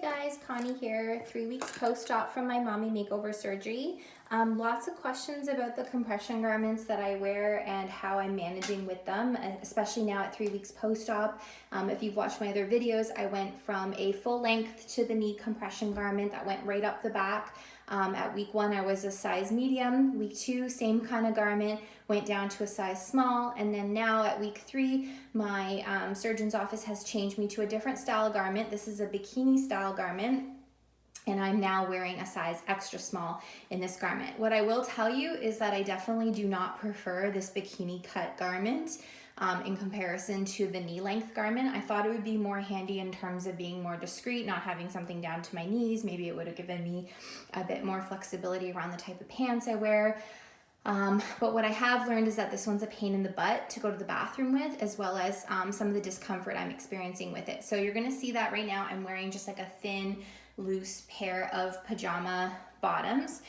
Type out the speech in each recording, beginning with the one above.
guys, Connie here, 3 weeks post-op from my mommy makeover surgery. Lots of questions about the compression garments that I wear and how I'm managing with them, especially now at 3 weeks post-op. If you've watched my other videos, I went from a full length to the knee compression garment that went right up the back. At week 1, I was a size medium. Week 2, same kind of garment, went down to a size small. And then now at week 3, my surgeon's office has changed me to a different style garment. This is a bikini style garment. And I'm now wearing a size extra small in this garment. What I will tell you is that I definitely do not prefer this bikini cut garment in comparison to the knee length garment. I thought it would be more handy in terms of being more discreet, not having something down to my knees. Maybe it would have given me a bit more flexibility around the type of pants I wear. But what I have learned is that this one's a pain in the butt to go to the bathroom with, as well as some of the discomfort I'm experiencing with it. So you're gonna see that right now I'm wearing just like a thin, loose pair of pajama bottoms.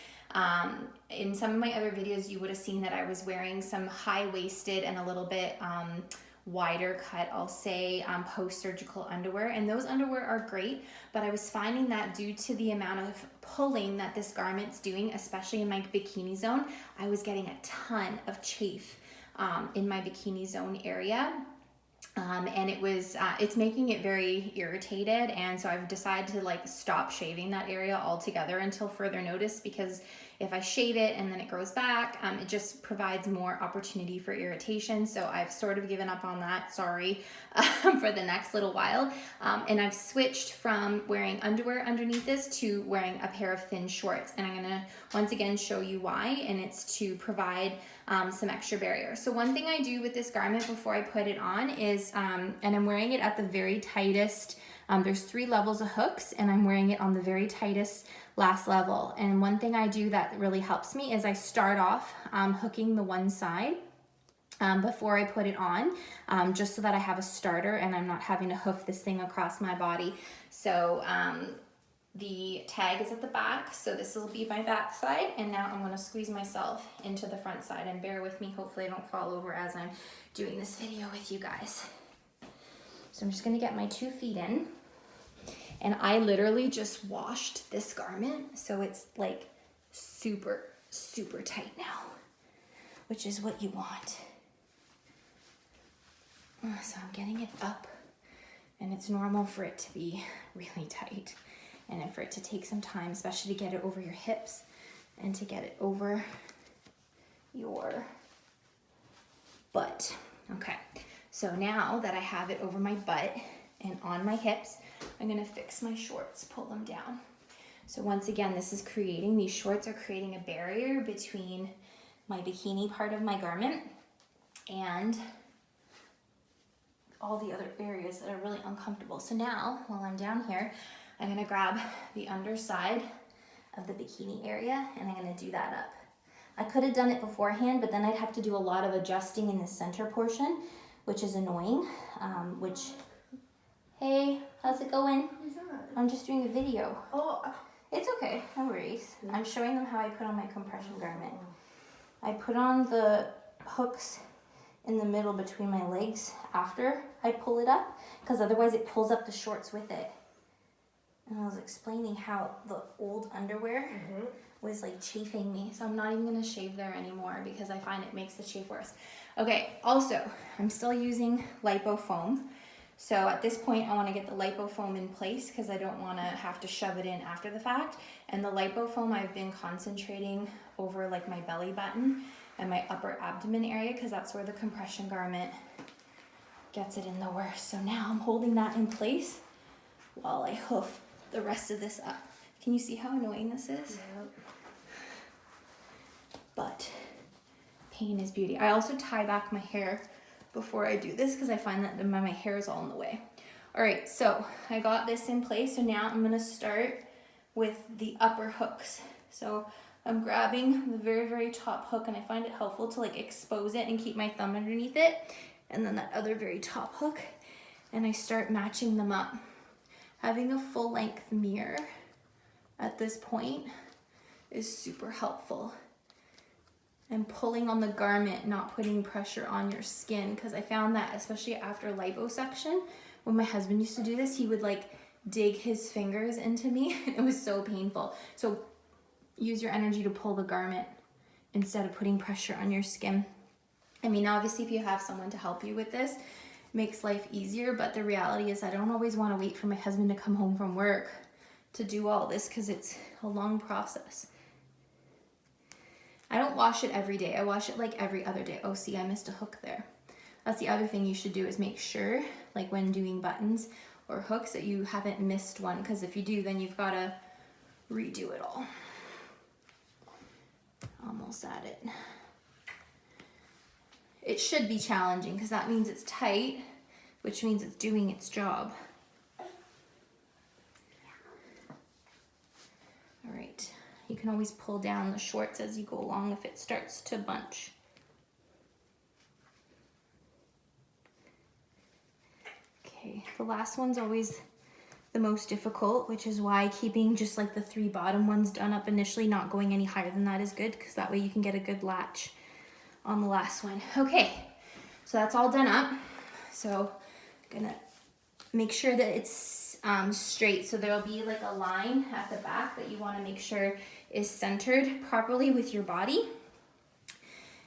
In some of my other videos, you would have seen that I was wearing some high-waisted and a little bit wider cut, I'll say, post-surgical underwear. And those underwear are great, but I was finding that due to the amount of pulling that this garment's doing, especially in my bikini zone, I was getting a ton of chafe in my bikini zone area. And it's making it very irritated, and so I've decided to like stop shaving that area altogether until further notice, because if I shave it and then it grows back, it just provides more opportunity for irritation. So I've sort of given up on that, sorry, for the next little while. And I've switched from wearing underwear underneath this to wearing a pair of thin shorts. And I'm gonna once again show you why, and it's to provide some extra barrier. So one thing I do with this garment before I put it on is, and I'm wearing it at the very tightest, there's 3 levels of hooks, and I'm wearing it on the very tightest last level. And one thing I do that really helps me is I start off hooking the one side before I put it on, just so that I have a starter and I'm not having to hoof this thing across my body. So the tag is at the back, so this will be my back side, and now I'm gonna squeeze myself into the front side, and bear with me, hopefully I don't fall over as I'm doing this video with you guys. So I'm just gonna get my 2 feet in, and I literally just washed this garment, so it's like super, super tight now, which is what you want. So I'm getting it up, and it's normal for it to be really tight, and for it to take some time, especially to get it over your hips and to get it over your butt. Okay, so now that I have it over my butt and on my hips, I'm gonna fix my shorts, pull them down. So once again, these shorts are creating a barrier between my bikini part of my garment and all the other areas that are really uncomfortable. So now, while I'm down here, I'm gonna grab the underside of the bikini area, and I'm gonna do that up. I could have done it beforehand, but then I'd have to do a lot of adjusting in the center portion, which is annoying, hey, how's it going? I'm just doing a video. Oh, it's okay, no worries. I'm showing them how I put on my compression garment. I put on the hooks in the middle between my legs after I pull it up, because otherwise it pulls up the shorts with it. And I was explaining how the old underwear was like chafing me, so I'm not even gonna shave there anymore because I find it makes the chafe worse. Okay, also, I'm still using lipo foam. So at this point, I wanna get the lipo foam in place because I don't wanna have to shove it in after the fact. And the lipo foam, I've been concentrating over like my belly button and my upper abdomen area, because that's where the compression garment gets it in the worst. So now I'm holding that in place while I hoof the rest of this up. Can you see how annoying this is? yeah. But pain is beauty. I also tie back my hair before I do this because I find that my hair is all in the way. All right, so I got this in place. So now I'm gonna start with the upper hooks. So I'm grabbing the very, very top hook, and I find it helpful to like expose it and keep my thumb underneath it. And then that other very top hook, and I start matching them up. Having a full length mirror at this point is super helpful. And pulling on the garment, not putting pressure on your skin, because I found that especially after liposuction, when my husband used to do this, he would like dig his fingers into me. It was so painful. So use your energy to pull the garment instead of putting pressure on your skin. I mean, obviously if you have someone to help you with this, it makes life easier, but the reality is I don't always want to wait for my husband to come home from work to do all this because it's a long process. I don't wash it every day. I wash it like every other day. Oh, see, I missed a hook there. That's the other thing you should do, is make sure, like when doing buttons or hooks, that you haven't missed one, because if you do, then you've got to redo it all. Almost at it. It should be challenging because that means it's tight, which means it's doing its job. All right, you can always pull down the shorts as you go along if it starts to bunch. Okay, the last one's always the most difficult, which is why keeping just like the 3 bottom ones done up initially, not going any higher than that, is good, because that way you can get a good latch on the last one. Okay, so that's all done up. So I'm gonna make sure that it's straight. So there'll be like a line at the back that you want to make sure is centered properly with your body.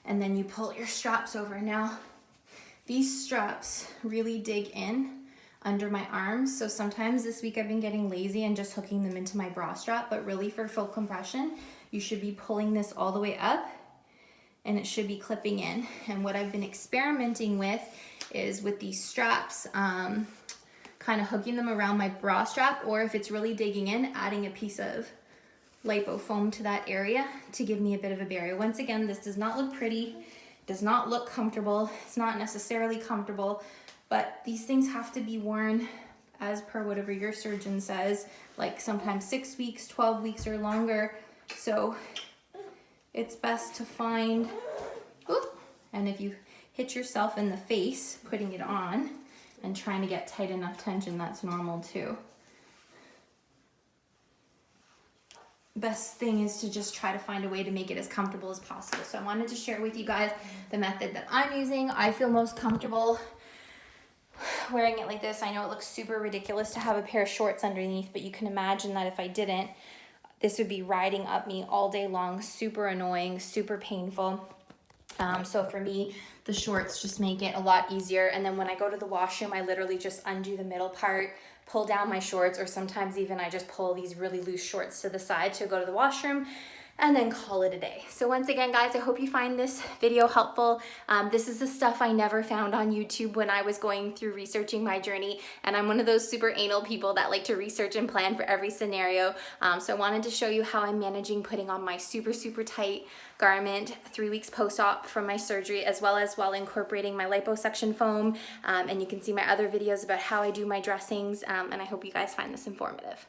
And then you pull your straps over. Now, these straps really dig in under my arms. So sometimes this week I've been getting lazy and just hooking them into my bra strap, but really for full compression, you should be pulling this all the way up and it should be clipping in. And what I've been experimenting with is with these straps, kind of hooking them around my bra strap, or if it's really digging in, adding a piece of lipo foam to that area to give me a bit of a barrier. Once again, this does not look pretty, does not look comfortable, it's not necessarily comfortable, but these things have to be worn as per whatever your surgeon says, like sometimes 6 weeks, 12 weeks or longer. So it's best to find, and if you hit yourself in the face putting it on and trying to get tight enough tension, that's normal too. Best thing is to just try to find a way to make it as comfortable as possible. So I wanted to share with you guys the method that I'm using. I feel most comfortable wearing it like this. I know it looks super ridiculous to have a pair of shorts underneath, but you can imagine that if I didn't, this would be riding up me all day long, super annoying, super painful. So for me, the shorts just make it a lot easier. And then when I go to the washroom, I literally just undo the middle part, pull down my shorts, or sometimes even I just pull these really loose shorts to the side to go to the washroom, and then call it a day. So once again, guys, I hope you find this video helpful. This is the stuff I never found on YouTube when I was going through researching my journey, and I'm one of those super anal people that like to research and plan for every scenario. So I wanted to show you how I'm managing putting on my super, super tight garment 3 weeks post-op from my surgery, as well as while incorporating my liposuction foam. And you can see my other videos about how I do my dressings, and I hope you guys find this informative.